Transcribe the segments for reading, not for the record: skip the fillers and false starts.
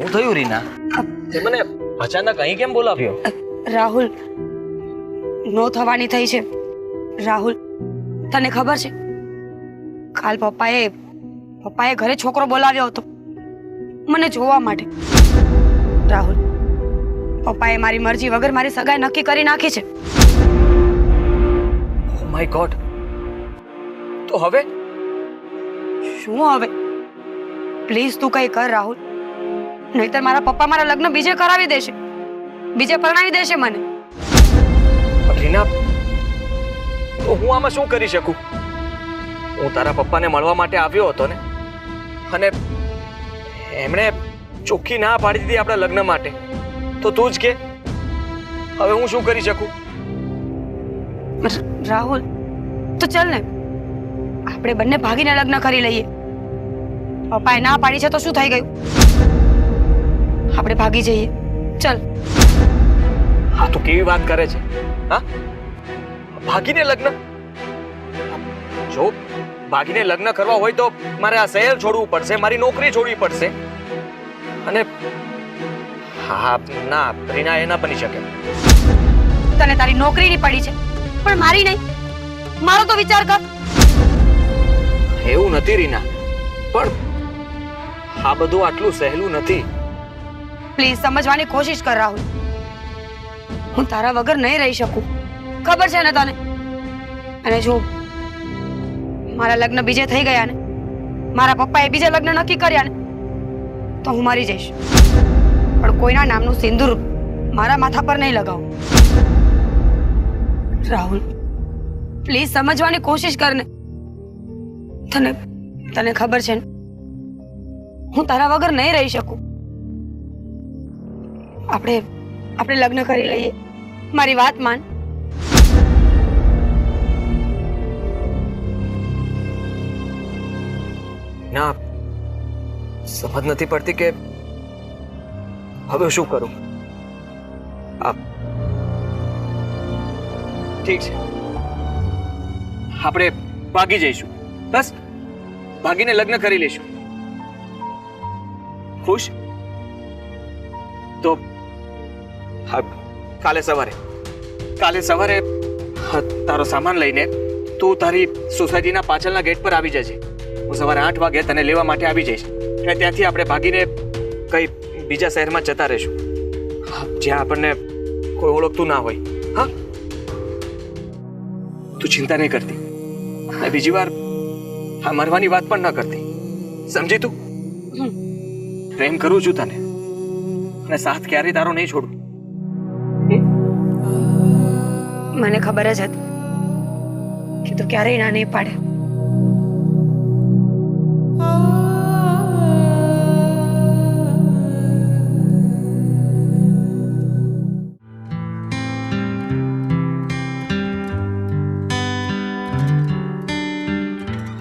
શું થયું રીના? તે મને અચાનક અહીં કેમ બોલાવ્યો? રાહુલ, નો થવાની થઈ છે. રાહુલ, તને ખબર છે કાલ પપ્પાએ ઘરે છોકરો બોલાવ્યો હતો મને જોવા માટે. રાહુલ, પપ્પાએ મારી મરજી વગર મારી સગાઈ નક્કી કરી નાખી છે. Oh my God! તો હવે શું હવે? પ્લીઝ તું કઈ કર રાહુલ, નહીતર મારા પપ્પા મારા લગ્ન બીજે કરાવી દેશે, બીજે પરણાવી દેશે મને. રીના, તો હું આમાં શું કરી શકું? હું તારા પપ્પાને મળવા માટે આવ્યો હતો ને, અને એમણે ચોખ્ખી ના પાડી દીધી આપણા લગ્ન માટે. તો તું જ કે હવે હું શું કરી શકું? રાહુલ, તો ચાલ ને આપણે બંને ભાગીને લગ્ન કરી લઈએ. પપ્પાએ ના પાડી છે તો શું થઈ ગયું? આપણે ભાગી જઈએ. ચાલ. હા, તું કેવી વાત કરે છે? હા, ભાગીને લગ્ન? જો ભાગીને લગ્ન કરવા હોય તો મારે આ શહેર છોડવું પડશે, મારી નોકરી છોડવી પડશે. અને હા ના રીના, એ ના બની શકે. તને તારી નોકરીની પડી છે પણ મારી નહીં. મારો તો વિચાર કર. એવું નથી રીના, પણ આ બધું આટલું સહેલું નથી. પ્લીઝ સમજવાની કોશિશ કર રાહુલ. હું તારા વગર નહીં રહી શકું, ખબર છે ને તને. અને જો મારા લગ્ન બીજે થઈ ગયા ને, મારા પપ્પાએ બીજે લગ્ન નક્કી કર્યા ને, તો હું મરી જઈશ. પણ કોઈના નામનું સિંદૂર મારા માથા પર નહીં લગાવું. રાહુલ, પ્લીઝ સમજવાની કોશિશ કર ને. તને ખબર છે ને હું તારા વગર નહીં રહી શકું. આપણે લગ્ન કરી લઈએ. મારી વાત માન. ના, સમજ નથી પડતી કે હવે શું કરું. ઠીક છે, આપણે ભાગી જઈશું. બસ ભાગીને લગ્ન કરી લઈશું. ખુશ? તો હા, કાલે સવારે તારો સામાન લઈને તું તારી સોસાયટીના પાછળના ગેટ પર આવી જજે. હું સવારે 8 વાગે તને લેવા માટે આવી જઈશ. અને ત્યાંથી આપણે ભાગીને કઈ બીજા શહેરમાં જતા રહીશું, જ્યાં આપણને કોઈ ઓળખતું ના હોય. હા, તું ચિંતા નહીં કરતી અને બીજી વાર આ મરવાની વાત પણ ન કરતી, સમજી તું? પ્રેમ કરું છું તને અને સાથ ક્યારેય તારો નહીં છોડું. મને ખબર જ હતી કે તું ક્યારેય ના નહીં પાડે.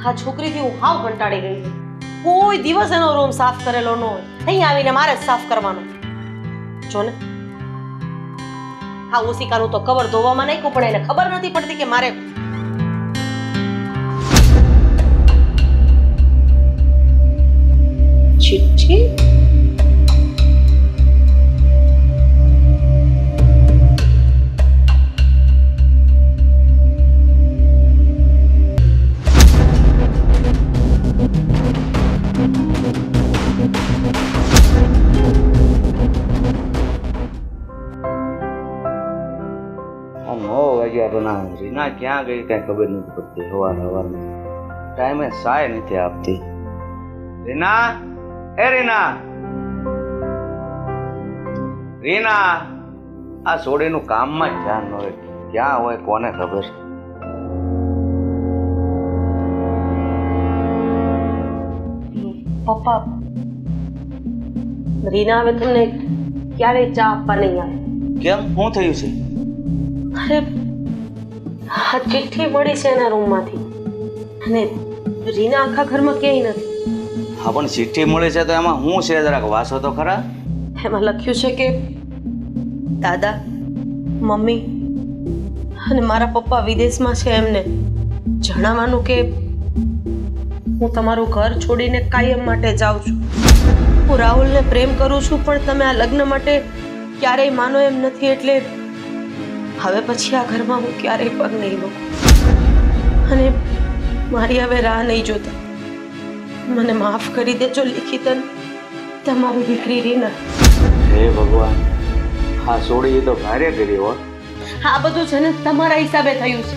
આ છોકરીથી હું હાવ કંટાળી ગઈ છું. કોઈ દિવસ એનો રૂમ સાફ કરેલો ન હોય, અહીં આવીને મારે જ સાફ કરવાનો. જો ને આ ઓશિકાનું તો કવર ધોવામાં નાખ્યું, પણ એને ખબર નથી પડતી કે મારે ચિઠ્ઠી. રીના ક્યાં ગઈ કઈ ખબર નથી પડતી. સવારમાં ટાઈમે સાય નથી આપતી. રીના, એ રીના, રીના, આ સોડીનું કામમાં જ ધ્યાન ન હોય. ક્યાં હોય કોને ખબર. પપ્પા, રીના હવે તમને ક્યારેય ચા આપવા નહીં આવે. કેમ, શું થયું છે? અરે આ ચિઠ્ઠી મળી છે એના રૂમમાંથી, અને રીના આખા ઘરમાં ક્યાંય નથી. હા, પણ ચિઠ્ઠી મળી છે તો એમાં શું છે? જરાક વાંચો તો ખરા. એમાં લખ્યું છે કે દાદા, મમ્મી અને મારા પપ્પા વિદેશમાં છે. એમને જણાવવાનું કે હું તમારું ઘર છોડીને કાયમ માટે જાઉં છું. હું રાહુલને પ્રેમ કરું છું, પણ તમે આ લગ્ન માટે ક્યારેય માનો એમ નથી, એટલે હવે પછી આ ઘરમાં હું ક્યારેય પગ નહીં લઉં. અને મારી હવે રાહ નહીં જોતા. મને માફ કરી દેજો લિખિતન, તમારી દીકરી રીના. હે ભગવાન, હા સોડી તો ભારે કરી હો. આ બધું છે ને તમારા હિસાબે થયું છે,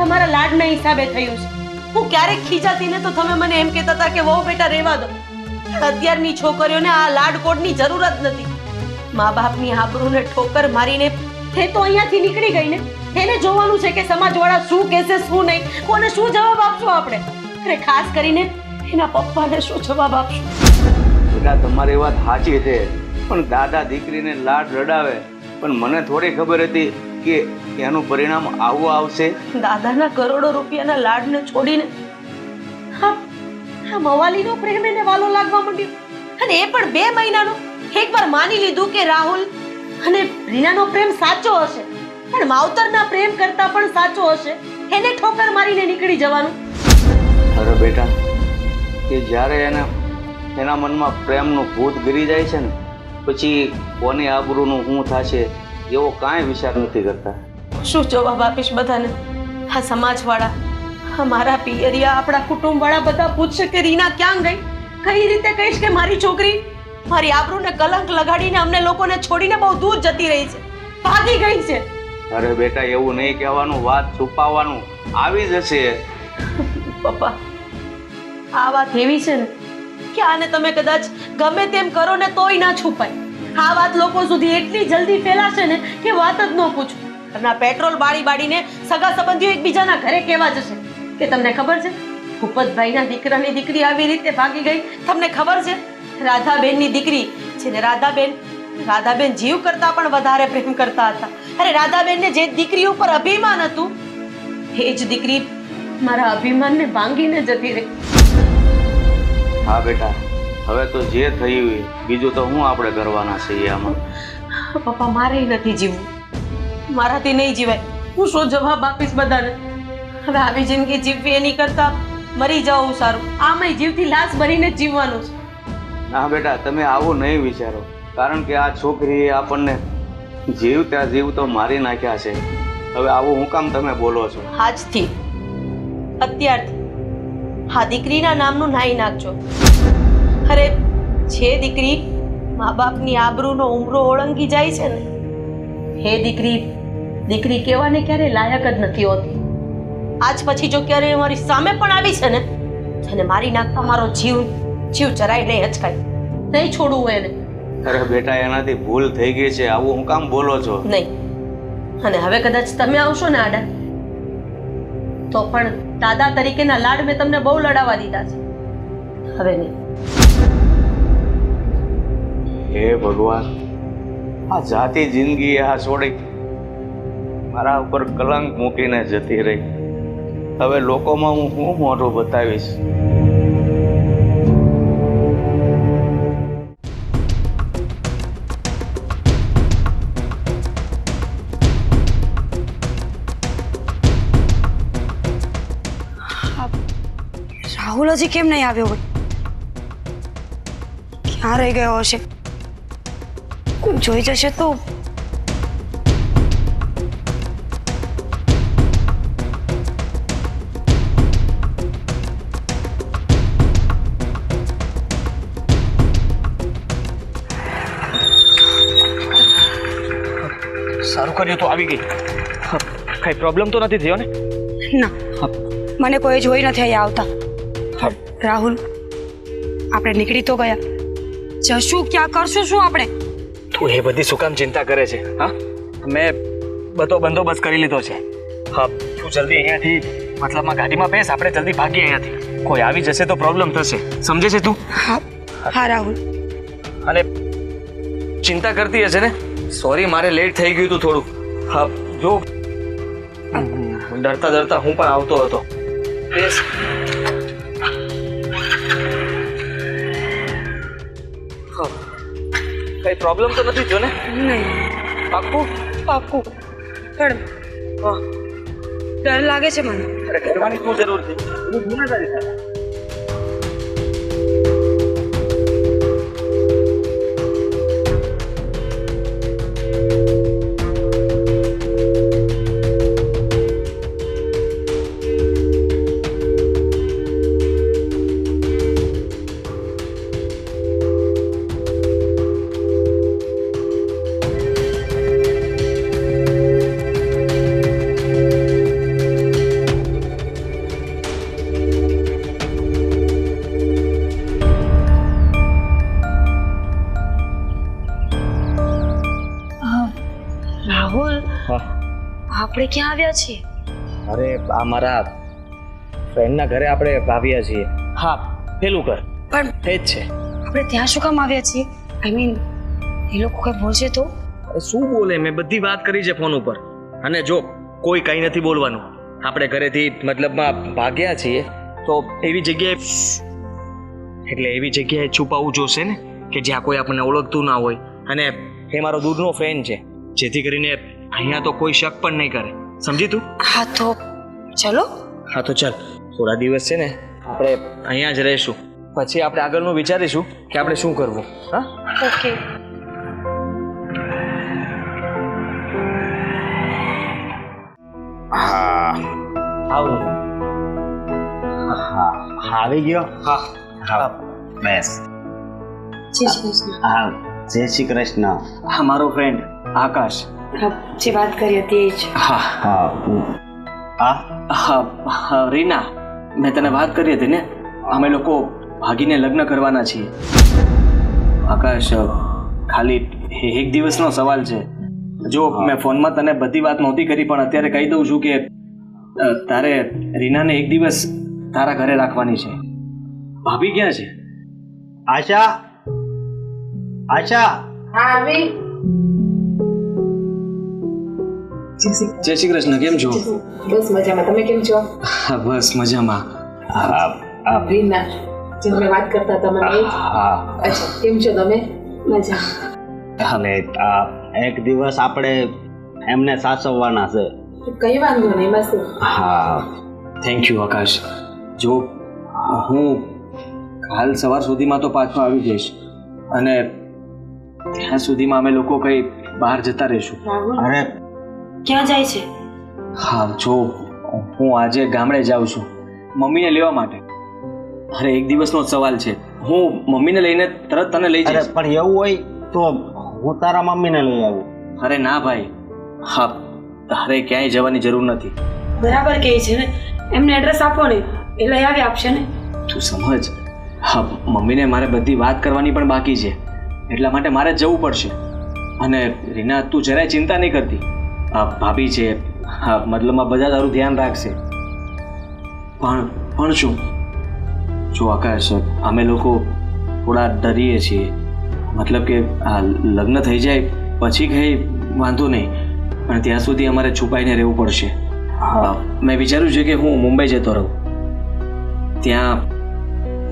તમારા લાડના હિસાબે થયું છે. હું ક્યારેક ખીજાતી ને તો તમે મને એમ કહેતા હતા કે વહુ બેટા રહેવા દો. અત્યારની છોકરીઓને આ લાડકોડની જરૂર જ નથી. મા બાપની આબરૂને ઠોકર મારીને તે તો અહીંયાથી નીકળી ગઈ ને. એને જોવાનું છે કે સમાજવાળા શું કહેશે શું નહીં, કોને શું જવાબ આપશો આપણે. અરે ખાસ કરીને એના પપ્પાને શું જવાબ આપશું. બેટા તમારી વાત સાચી છે, પણ દાદા દીકરીને લાડ રડાવે, પણ મને થોડી ખબર હતી કે એનું પરિણામ આવું આવશે. દાદાના કરોડો રૂપિયાના લાડને છોડીને હા મવાલીનો પ્રેમ એને વાલો લાગવા માંડ્યો, અને એ પણ 2 મહિનાનો. એકવાર માની લીધું કે રાહુલ અને રીનાનો પ્રેમ સાચો હશે, પણ માવતરના પ્રેમ કરતા પણ સાચો હશે. એને ઠોકર મારીને નીકળી જવાનું. અરે બેટા, કે જ્યારે એના મનમાં પ્રેમનું ભૂત ગરી જાય છે ને, પછી કોની આબરૂનું શું થશે એવો કાંઈ વિચાર નથી કરતા. શું જવાબ આપીશ બધાને? આ સમાજવાળા, આ મારા પિયરિયા, આપણા કુટુંબવાળા બધા પૂછશે કે રીના ક્યાં ગઈ. કઈ રીતે કહીશ કે મારી છોકરી મારી આબરૂને કલંક લગાડીને અમને લોકોને છોડીને બહુ દૂર જતી રહી છે, ભાગી ગઈ છે? અરે બેટા, એવું નહીં કહેવાનું, વાત છુપાવવાનું આવી જશે. પપ્પા, આ વાત એવી છે ને કે આને તમે કદાચ ગમે તેમ કરો ને તોય ના છુપાય. આ વાત લોકો સુધી એટલી જલ્દી ફેલાશે ને કે વાત જ ન પૂછો. ઘરના પેટ્રોલ બાળીને સગા સંબંધીઓ એકબીજાના ઘરે કહેવા જશે કે તમને ખબર છે ભૂપતભાઈના દીકરાની દીકરી આવી રીતે ભાગી ગઈ. તમને ખબર છે રાધાબેનની દીકરી જેને રાધાબેન જીવ કરતા પણ વધારે પ્રેમ કરતા હતા. અરે રાધાબેનને જે દીકરી ઉપર અભિમાન હતું, એ જ દીકરી મારા અભિમાનને ભાંગીને જતી રહી. હા બેટા, હવે તો જે થયું હોય, બીજું તો હું આપણે કરવાના છીએ આમાં. પપ્પા, મારે નથી જીવવું, મારાથી નહીં જીવાય. હું શું જવાબ આપીશ બધાને? હવે આવી જિંદગી જીવવી એની કરતા મરી જવું સારું. આમાંય જીવથી લાશ બનીને જ જીવવાનું છે. ના બેટા, તમે આવું નહીં વિચારો, કારણ કે આ છોકરીએ આપણને જીવતો મારી નાખ્યા છે. હવે આવું હું કામ તમે બોલો છો? આજથી, અત્યારથી આ દીકરીના નામનું નાઈ નાખજો. અરે જે દીકરી મા બાપની આબરૂનો ઉમરો ઓળંગી જાય છે ને, એ દીકરી કહેવાને ક્યારે લાયક જ નથી હોતી. આજ પછી જો ક્યારે મારી સામે પણ આવી છે ને, એને મારી નાખતા મારો જીવ જરાય નહીં હચકાય. નહીં છોડવું એને. અરે બેટા, એનાથી ભૂલ થઈ ગઈ છે, આવું હું કામ બોલો છો? નહીં. અને હવે કદાચ તમે આવશો ને આડા, તો પણ દાદા તરીકેના લાડ મેં તમને બહુ લડાવવા દીધા છે. હવે નહીં. હે ભગવાન, આ જાતિ જિંદગી આ છોડી મારા ઉપર કલંક મૂકીને જતી રહી. હવે લોકોમાં હું શું મોઢું બતાવીશ? રાહુલ હજી કેમ નહીં આવ્યો હોય? ક્યાં રહી ગયો હશે? કોઈ જોઈ જશે તો? સારું કર્યું તો આવી ગઈ. કઈ પ્રોબ્લેમ તો નથી થયો ને? ના, મને કોઈ જોઈ નથી અહીંયા આવતા. રાહુલ, આપણે નીકળી તો ગયા, જશું ક્યાં, કરશું શું આપણે? તું એ બધી શું કામ ચિંતા કરે છે? હા, મેં બધો બંદોબસ્ત કરી લીધો છે. હા, તું જલ્દી અહીંયાથી, મતલબમાં ગાડીમાં બેસ, આપણે જલ્દી ભાગીએ અહીંયાથી. કોઈ આવી જશે તો પ્રોબ્લેમ થશે, સમજે છે તું? હા રાહુલ. અને ચિંતા કરતી હશે ને? સોરી, મારે લેટ થઈ ગયું હતું થોડું. હા, જો ડરતા હું પણ આવતો હતો. બેસ. કઈ પ્રોબ્લેમ તો નથી થયો ને? નહીં. પાક્કું? પાક્કું. પણ ડર લાગે છે મને. અરે કરવાની શું જરૂર છે? હું જિમ્મેદારી સાથે. આપણે ક્યાં આવ્યા છીએ? અરે આ મારા ફ્રેન્ડના ઘરે આપણે આવ્યા છીએ. હા, પેલું ઘર પણ એ જ છે. આપણે ત્યાં શું કામ આવ્યા છીએ? આઈ મીન એ લોકો કઈ બોલશે તો? અરે શું બોલે, મેં બધી વાત કરી છે ફોન ઉપર. અને જો કોઈ કંઈ નથી બોલવાનું. આપણે ઘરેથી મતલબમાં ભાગ્યા છીએ તો એવી જગ્યાએ એટલે એવી જગ્યાએ છુપાવવું જોશે ને કે જ્યાં કોઈ આપણને ઓળખતું ના હોય. અને એ મારો દૂરનો ફ્રેન્ડ છે, જેથી કરીને અહીંયા તો કોઈ શક પણ નહીં કરે. સમજી તું? હા તો ચલો. હા તો ચાલ, થોડા દિવસ છે ને આપણે અહીંયા જ રહીશું. પછી આપણે આગળનું વિચારીશું કે આપણે શું કરવું. હા, ઓકે. હા આવું. હા આવી ગયો. હા હા બેસ. જય શ્રી કૃષ્ણ. હા જય શ્રી કૃષ્ણ. હા, મારો ફ્રેન્ડ આકાશ. હા, જે વાત કરી હતી એ જ. હા હા હા હા હા, રીના, મેં તને વાત કરી હતી ને, અમે લોકો ભાગીને લગ્ન કરવાના છીએ. આકાશ, ખાલી એક દિવસનો સવાલ છે. જો મેં ફોનમાં તને બધી વાત નહોતી કરી, પણ અત્યારે કહી દઉં છું કે તારે રીનાને એક દિવસ તારા ઘરે રાખવાની છે. ભાભી ક્યાં છે? આશા આશા. હા આવી. જય શ્રી કૃષ્ણ, કેમ છો? બસ મજામાં, તમે કેમ છો? હા બસ મજામાં. હા રીના, જે તમે વાત કરતા હતા મને એ જ? હા અચ્છા, કેમ છો તમે? મજા. અને એક દિવસ આપણે એમને સાચવવાના છે. કઈ વાંધો નહીં, એમાં શું? હા થેન્ક યુ આકાશ. જો હું કાલ સવાર સુધીમાં તો પાછો આવી જઈશ, અને ત્યાં સુધીમાં અમે લોકો કંઈ બહાર જતા રહીશું. રાહુલ, અરે ક્યાં જાય છે? હા, જો હું આજે ગામડે જાઉં છું મમ્મીને લેવા માટે. અરે એક દિવસનો જ સવાલ છે. હું મમ્મીને લઈને તરત તને લઈ અરે જઈશ. પણ એવું હોય તો હું તારા મમ્મીને લઈ આવું. અરે ના ભાઈ, હા, તારે ક્યાંય જવાની જરૂર નથી. બરાબર કહે છે ને, એમને એડ્રેસ આપો ને, એ લઈ આવી આપશે ને. તું સમજ. હા, મમ્મીને મારે બધી વાત કરવાની પણ બાકી છે, એટલા માટે મારે જવું પડશે. અને રીના, તું જરાય ચિંતા નહીં કરતી. આ ભાભી છે, હા, મતલબમાં બધા તારું ધ્યાન રાખશે. પણ શું, જો આકાશ, અમે લોકો થોડા ડરીએ છીએ. મતલબ કે આ લગ્ન થઈ જાય પછી કંઈ વાંધો નહીં, પણ ત્યાં સુધી અમારે છુપાઈને રહેવું પડશે. મેં વિચાર્યું છે કે હું મુંબઈ જતો રહું.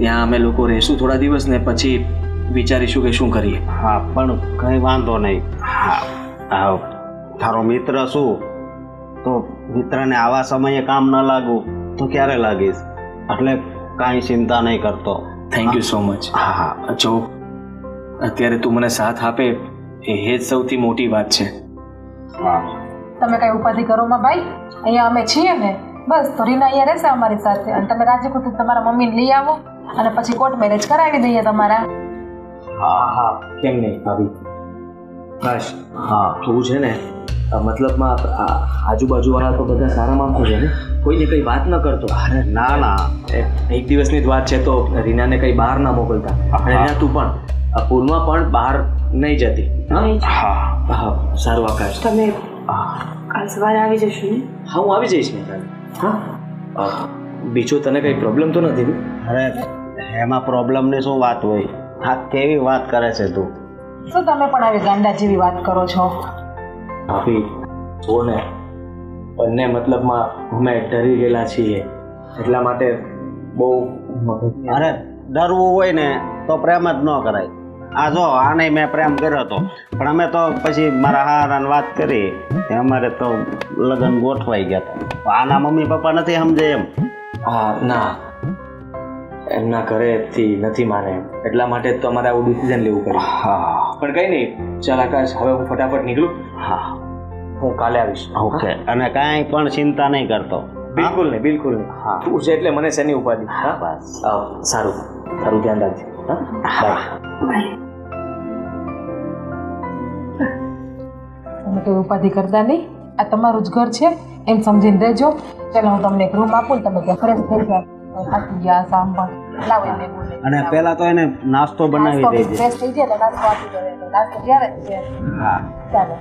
ત્યાં અમે લોકો રહીશું થોડા દિવસ, ને પછી વિચારીશું કે શું કરીએ. હા પણ કઈ વાંધો નહીં. હા તારો મિત્ર શું, તો મિત્રને આવા સમયે કામ ન લાગુ તો ક્યારે લાગીશ, એટલે કાંઈ ચિંતા નહીં કરતો. Thank you so much. હા જો અત્યારે તું મને સાથ આપે એ જ સૌથી મોટી વાત છે. હા તમે કઈ ઉપાધિ કરો માં ભાઈ, અહીંયા અમે છીએ ને, બસ. તો રીના અહીંયા રહેશે અમારી સાથે, અને તમે રાજી ખુશી તમારા મમ્મીને લઈ આવો, અને પછી કોર્ટ મેરેજ કરાવી દઈએ તમારા. હા, કેમ નહીં ભાભી. બસ હા જોવું છે ને, મતલબમાં આજુબાજુવાળા તો બધા સારા માણસો છે ને, કોઈને કંઈ વાત ન કરતો. અરે ના ના એક દિવસની જ વાત છે, તો રીનાને કંઈ બહાર ના મોકલતા. અને રીના, તું પણ આ પૂલમાં પણ બહાર નહીં જતી. હા હા, સારું આકાશ. તમે કાલ સવારે આવી જશો ને? હા, હું આવી જઈશ ને કાલે. હા, બીજો તને કંઈ પ્રોબ્લેમ તો નથી ને? અરે એમાં પ્રોબ્લેમની શું વાત હોય, આ કેવી વાત કરે છે તું. શું તમે પણ આવી ગાંડા જેવી વાત કરો છો? ભાભી જો ને, બંને મતલબમાં અમે ડરી ગયેલા છીએ, એટલા માટે બહુ અરે ડરવું હોય ને તો પ્રેમ જ ન કરાય. આ જો આને મેં પ્રેમ કર્યો હતો, પણ અમે તો પછી મારા હારાને વાત કરી, અમારે તો લગ્ન ગોઠવાઈ ગયા હતા. આના મમ્મી પપ્પા નથી સમજે એમ. હા ના, એમના ઘરેથી નથી માને એમ, એટલા માટે જ તો અમારે આવું ડિસિઝન લેવું પડ્યું. હા પણ કંઈ નહીં, ચાલ આકાશ, હવે હું ફટાફટ નીકળું. હા હું કાલે આવીશ. ઓકે. અને કાંઈ પણ ચિંતા નહીં કરતો. બિલકુલ નહીં, બિલકુલ નહીં. હા. તું છે એટલે મને શેની ઉપાધિ. હા બસ. સારું, તારું ધ્યાન રાખજે. હા, બાય. તમે કોઈ ઉપાધિ કરતા નહીં, આ તમારું જ ઘર છે એમ સમજીને રહેજો. ચાલો હું તમને એક રૂમ આપું ને તમે ત્યાં ફ્રેશ થઈ જાઓ. થાકી ગયા સાંભળ, લાવો એને બોલે. અને પેલા તો એને નાસ્તો બનાવી દેજે. ફ્રેશ થઈ જાય એટલે નાસ્તો આપી દો. નાસ્તો જ્યારે જ છે. હા ચાલો.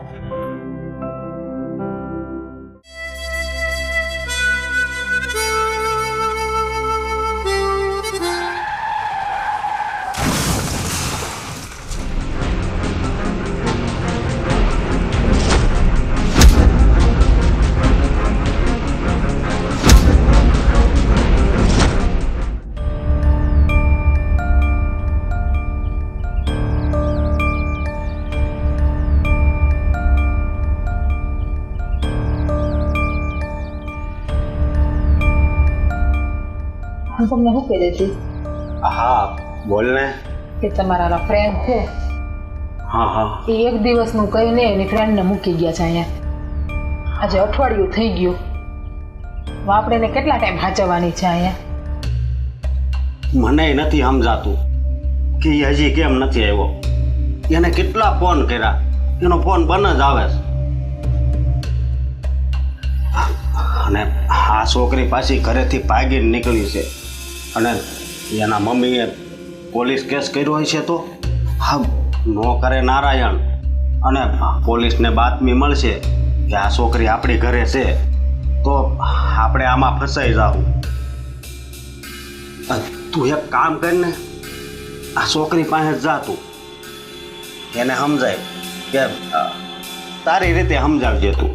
હું તમને શું કહી દેતી હા બોલ ને. કે તમારા ફ્રેન્ડ છે હા હા એ એક દિવસનું કહીને એની ફ્રેન્ડને મૂકી ગયા છે અહીંયા. આજે અઠવાડિયું થઈ ગયું. હવે આપણે એને કેટલા ટાઈમ સાચવવાની છે અહીંયા? મને નથી સમજાતું કે એ હજી કેમ નથી આવ્યો. એને કેટલા ફોન કર્યા, એનો ફોન બંધ જ આવે છે. અને આ છોકરી પાછી ઘરેથી ભાગીને નીકળી છે અને એના મમ્મીએ પોલીસ કેસ કર્યો હોય છે તો હા નો કરે નારાયણ. અને પોલીસને બાતમી મળશે કે આ છોકરી આપણી ઘરે છે તો આપણે આમાં ફસાઈ જાવું. તું એક કામ કરીને આ છોકરી પાસે જા, તું એને સમજાય કે તારી રીતે સમજાવજે તું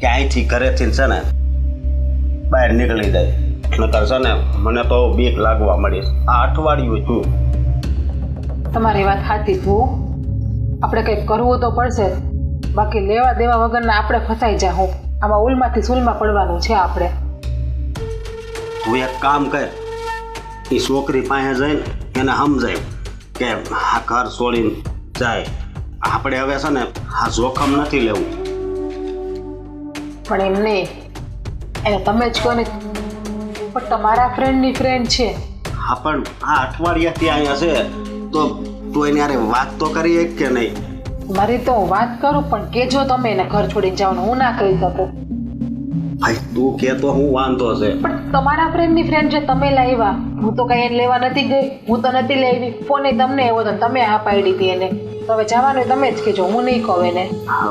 કે અહીંથી ઘરેથી છે ને બહાર નીકળી જાય. નકર છે ને મને તો બીક લાગવા મળી. આ અઠવાડિયું છું. તમારી વાત સાચી છું. આપણે કંઈક કરવું તો પડશે, બાકી લેવા દેવા વગરના આપણે ફસાઈ જાઉં. આમાં ઉલમાંથી સુલમાં પડવાનું છે આપણે. તું એક કામ કર, એ છોકરી પાસે જઈને એને સમજાય કે આ ઘર છોડીને જાય. આપણે હવે છે ને આ જોખમ નથી લેવું. પણ એમ નહીં, એને તમે જ કહો ને, પણ તમારા ફ્રેન્ડની ફ્રેન્ડ છે. હા પણ આ અઠવાડિયાથી અહીંયા છે તો તું એની હારે વાત તો કરી એક કે નહીં? મારી તો હું વાત કરું, પણ કેજો તમે એને ઘર છોડીને જવાનું. હું ના કહી શકું. ભાઈ તું કે તો હું વાંધો છે. પણ તમારા ફ્રેન્ડની ફ્રેન્ડ છે, તમે લાવ્યા. હું તો કઈ એને લેવા નથી ગઈ, હું તો નથી લાવી. ફોન તમને આવ્યો હતો, તમે હા પાડી હતી એને. તો હવે જવાનું તમે જ કહેજો, હું નહીં કહું એને. હા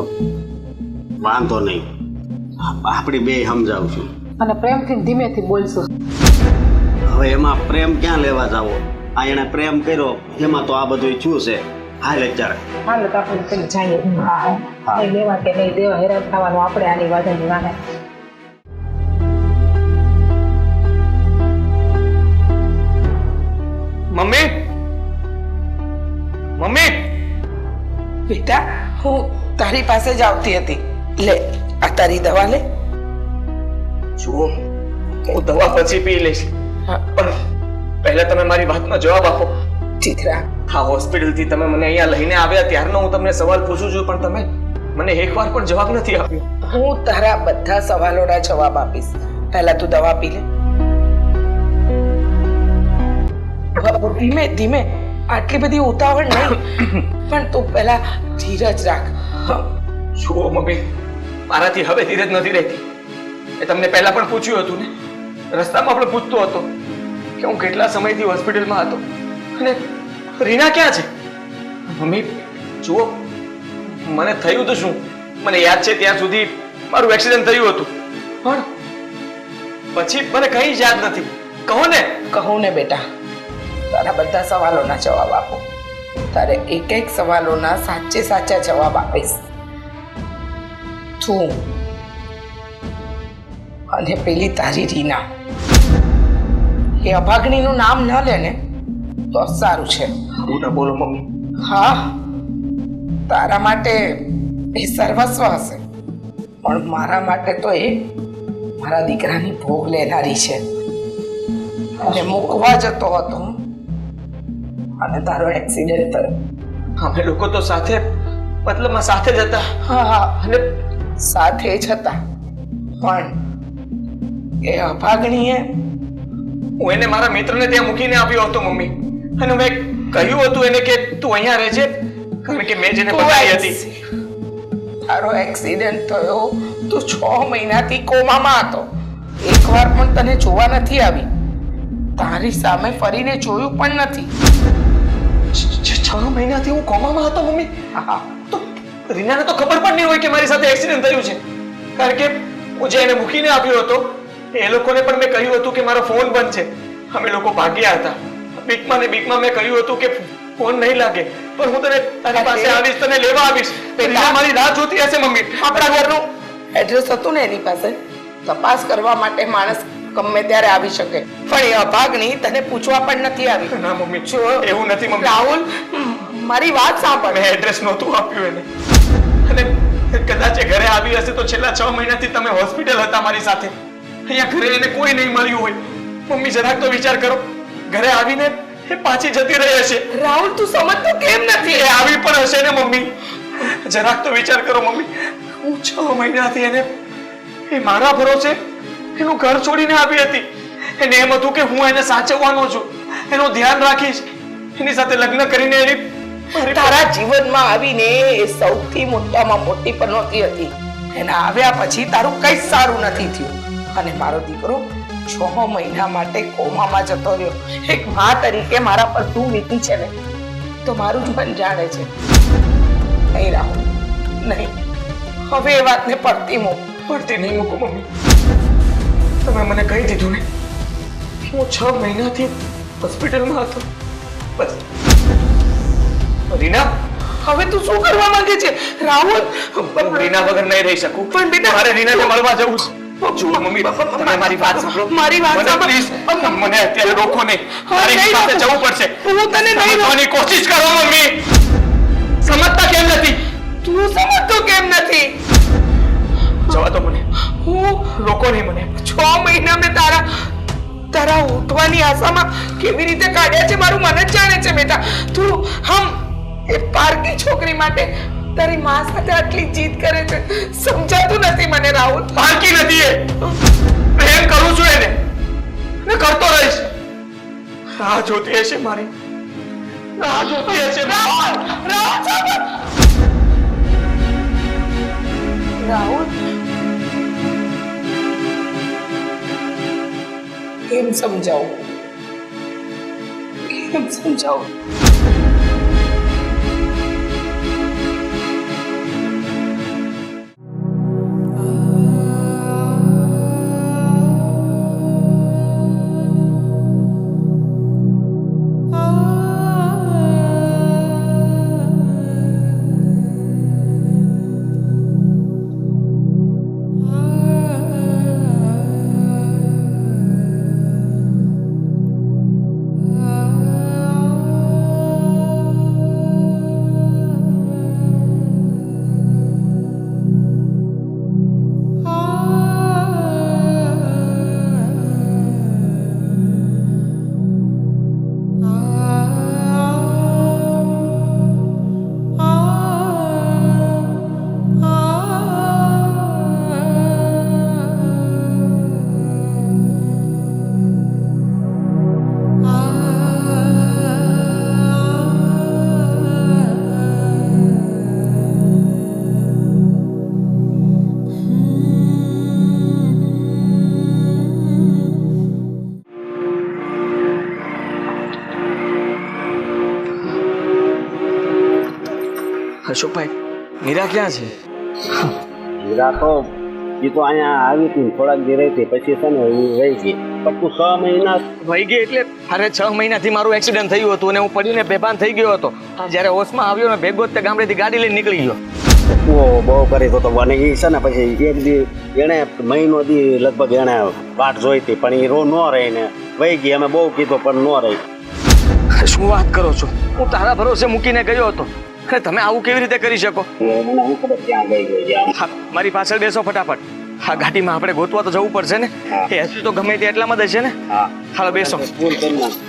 વાંધો નહીં, આપણી બે સમજાવશું. અને પ્રેમથી ધીમેથી બોલશું. હવે એમાં પ્રેમ ક્યાં લેવા જાવો? આ એણે પ્રેમ કર્યો એમાં તો આ બધું શું છે? હાલ અત્યારે હાલો તો આપણે પેલું જઈએ. નહીં લેવા કે નહીં દેવા, હેરાન થવાનું આપણે આની વાદળની વાને. મમ્મી, મમ્મી, બેટા હું તારી પાસે જ આવતી હતી. લે આ તારી દવા લે. જુઓ હું દવા પછી પી લઈશ, પણ પહેલા તમે મારી વાતનો જવાબ આપો. ચિત્રા, હા હોસ્પિટલથી તમે મને અહીંયા લઈને આવ્યા ત્યારનો હું તમને સવાલ પૂછું છું, પણ તમે મને એકવાર પણ જવાબ નથી આપ્યો. હું તારા બધા સવાલોના જવાબ આપીશ. પહેલા તું દવા પી લે. ધીમે ધીમે, આટલી બધી ઉતાવળ નહીં, પણ તું પહેલા ધીરજ રાખ. જુઓ મમ્મી, મારાથી હવે ધીરજ નથી રહેતી. એ તમને પહેલા પણ પૂછ્યું હતું ને, રસ્તામાં પણ પૂછતો હતો કે હું કેટલા સમયથી હોસ્પિટલમાં હતો અને રીના ક્યાં છે. મમ્મી જુઓ, મને થયું તો શું, મને યાદ છે ત્યાં સુધી મારું એક્સિડન્ટ થયું હતું, પણ પછી મને કઈ જ યાદ નથી. કહો ને. કહું ને બેટા, તારા બધા સવાલોના જવાબ આપો. તારે એક એક સવાલોના સાચે સાચા જવાબ આપીશ. તું અને પેલી તારી રીના, એ અભાગણીનું નામ ન લે ને તો સારું છે. ખોટા બોલો મમ્મી. હા, તારા માટે એ સર્વસ્વ હશે, પણ મારા માટે તો એ મારા દીકરાની ભોગ લેનારી છે. અને મૂકવા જતો હતો અને તારો એક્સિડન્ટ થયો. અમે લોકો તો સાથે, મતલબમાં સાથે જ હતા. હા હા, અને સાથે જ હતા, પણ એ અભાગણીએ હું એને મારા મિત્રને ત્યાં મૂકીને આવ્યો હતો મમ્મી, અને મેં કહ્યું હતું એને કે તું અહીંયા રહેજે, કારણ કે મેં જેને પકડી હતી. તારો એક્સિડન્ટ થયો, તું 6 મહિનાથી કોમામાં હતો. એકવાર પણ તને જોવા નથી આવી, તારી સામે ફરીને જોયું પણ નથી. 6 મહિનાથી હું કોમામાં હતો મમ્મી. હા, તો રીનાને તો ખબર પણ નહીં હોય કે મારી સાથે એક્સિડન્ટ થયું છે, કારણ કે હું જે એને મૂકીને આવ્યો હતો એ લોકોને પણ મેં કહ્યું હતું કે મારો ફોન બંધ છે. અમે લોકો ભાગ્યા હતા. બીકમાં ને બીકમાં મેં કહ્યું હતું કે ફોન નહીં લાગે, પણ હું તને તારી પાસે આવીશ, તને લેવા આવીશ. રીના મારી રાહ જોતી હશે મમ્મી. આપણા ઘરનું એડ્રેસ હતું ને એની પાસે. તપાસ કરવા માટે માણસ ગમે ત્યારે આવી શકે, પણ એ અભાગણી તને પૂછવા પણ નથી આવી. ના મમ્મી, એવું નથી મમ્મી. રાહુલ, મારી વાત સાંભળ. મેં એડ્રેસ નહોતું આપ્યું એને, અને કદાચ એ ઘરે આવી હશે તો છેલ્લા 6 મહિનાથી તમે હોસ્પિટલ હતા મારી સાથે. અહીંયા ઘરે એને કોઈ નહીં મળ્યું હોય. મમ્મી જરાક તો વિચાર કરો, ઘરે આવીને એ પાછી જતી રહી હશે. રાહુલ તું સમજતો કેમ નથી? એ આવી પણ હશે ને મમ્મી. જરાક તો વિચાર કરો મમ્મી. હું 6 મહિનાથી એને એ મારા ભરોસે એનું ઘર છોડીને આવી હતી. એને એમ હતું કે હું એને સાચવવાનો છું, એનું ધ્યાન રાખીશ, એની સાથે લગ્ન કરીને એની તારા જીવનમાં આવીને એ સૌથી મોટામાં મોટી પનોતી હતી. એના આવ્યા પછી તારું કઈ સારું નથી થયું. અને મારો દીકરો 6 મહિના માટે કોમામાં જતો રહ્યો. એક મા તરીકે મારા પર તું વીતી છે ને, તો મારું જ મન જાણે છે. નહીં રાહુલ, નહીં. હવે એ વાતને પડતી મૂક. પડતી નહીં મૂકો મમ્મી. તમે મને કહી દીધું ને, હું 6 મહિનાથી હોસ્પિટલમાં હતો. બસ. રીના, હવે તું શું કરવા માંગે છે રાહુલ? હું રીના વગર નહીં રહી શકું. પણ બેટા, મારે રીનાને મળવા જવું છે. જુઓ મમ્મી, તમે મારી વાત સાંભળો. મારી વાત મને સાંભળ. please, મને અત્યારે રોકો નહીં. મારે નહીં એની પાસે રોકું. જવું પડશે. હું તને નહીં રોકું. સમજવાની કોશિશ કરો મમ્મી. સમજતા કેમ નથી? તું સમજતો કેમ નથી? જવા દો મને. હું રોકો નહીં મને. 6 મહિના મેં તારા ઉઠવાની આશામાં કેવી રીતે કાઢ્યા છે મારું મન જ જાણે છે બેટા. તું એ પારકી છોકરી માટે તારી માં સાથે આટલી જીદ કરે છે, સમજાતું નથી મને રાહુલ. પારકી નથી એ. પ્રેમ કરું છું એને, ને કરતો રહીશ. રાહ જોતી હશે મારી, રાહ જોતી હશે. રાહુલ, કેમ સમજાવું? કેમ સમજાવું? અશોકભાઈ, મીરા ક્યાં છે? હીરા તો એ તો અહીંયા આવી હતી ને થોડાક દી રહી હતી, પછી છે ને એ રહી ગઈ. પણ તું 6 મહિના વહી ગઈ એટલે અરે 6 મહિનાથી મારું એક્સિડન્ટ થયું હતું અને હું પડીને બેભાન થઈ ગયો હતો. જ્યારે હોશમાં આવ્યો ને ભેગો જ તે ગામડેથી ગાડી લઈને નીકળી ગયો. તું બહુ કરી તો બને એ છે ને પછી એક દી એણે મહિનો દી લગભગ એણે વાટ જોઈ હતી, પણ એ ન રહી ને વહી ગઈ. અમે બહુ કીધું પણ ન રહી. શું વાત કરો છો? હું તારા ભરોસે મૂકીને ગયો હતો અને તમે આવું કેવી રીતે કરી શકો? મને હું ખબર ક્યાં ગઈ ગઈ. હા, મારી પાછળ બેસો ફટાફટ. હા, ગાડીમાં આપણે ગોતવા તો જવું પડશે ને. એ હજુ તો ગમે તે એટલામાં જ હશે ને. હા, હાલો બેસો. ફૂલ કરી નાખ.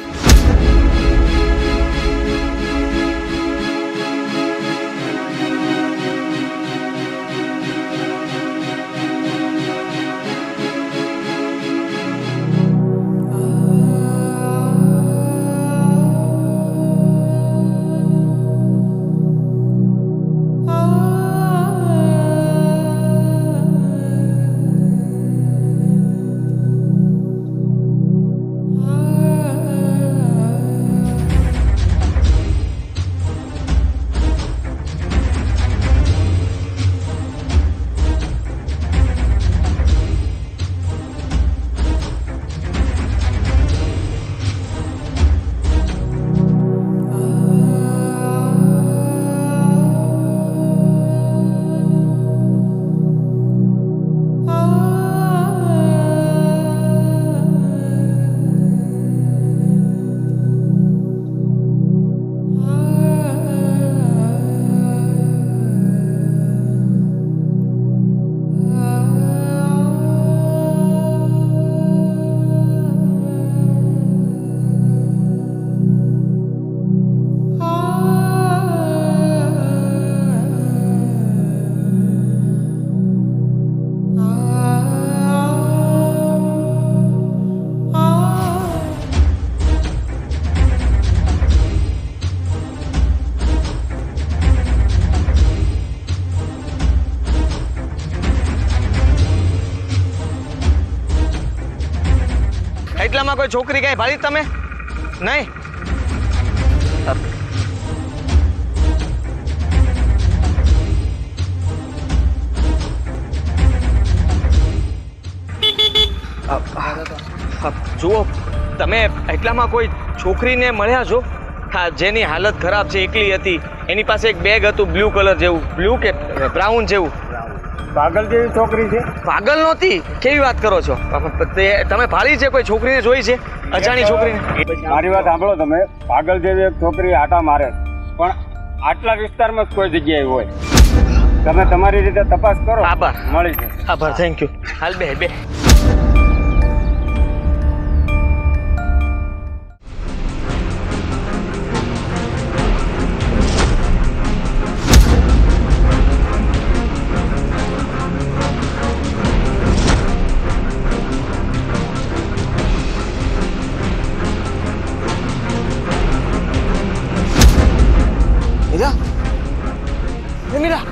એકલામાં કોઈ છોકરી કઈ ભાળી તમે નહીં? જુઓ, તમે એકલામાં કોઈ છોકરીને મળ્યા છો? હા, જેની હાલત ખરાબ છે, એકલી હતી, એની પાસે એક બેગ હતું બ્લુ કલર જેવું, બ્લુ કે બ્રાઉન જેવું. પાગલ જેવી છોકરી છે? પાગલ નહોતી. કેવી વાત કરો છો? તમે ભાળી છે કોઈ છોકરીને જોઈ છે? અજાણી છોકરીને? મારી વાત સાંભળો તમે. પાગલ જેવી એક છોકરી આટા મારે, પણ આટલા વિસ્તારમાં જ કોઈ જગ્યાએ હોય. તમે તમારી રીતે તપાસ કરો. આભાર. મળી છે. આભાર, થેન્ક યુ. હાલ બે બે. મીરા, મીરા,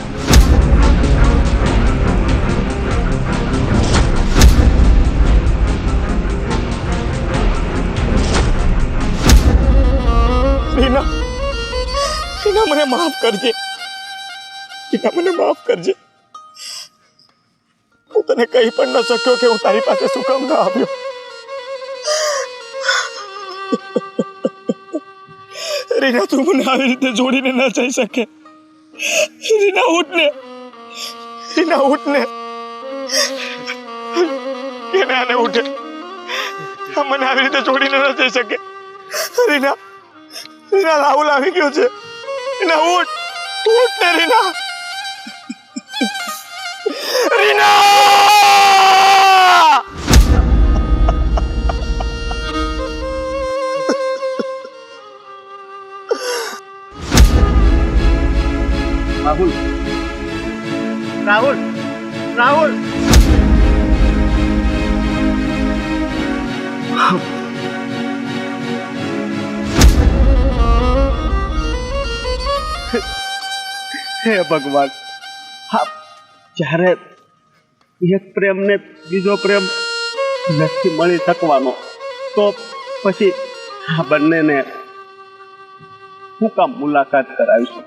રીના, રીના મને માફ કરજે. રીના મને માફ કરજે. હું તને કહી પણ ન શક્યો કે હું તારી પાસે શું કામ ના આવ્યો. રીના, તું મને આવી રીતે જોડીને ન જઈ શકે. રીના, ઉઠ ને. રીના, ઉઠ ને. કેને આને ઉઠે. મને આવી રીતે જોડીને ન જઈ શકે. રીના, રીના, રાહુલ આવી ગયો છે. રીના, ઉઠ. ઉઠ ને રીના. રીના! રાહુલ, રાહુલ, રાહુલ. હે ભગવાન, હા, જ્યારે એક પ્રેમને બીજો પ્રેમ નથી મળી શકવાનો, તો પછી આ બંનેને હું કામ મુલાકાત કરાવીશું?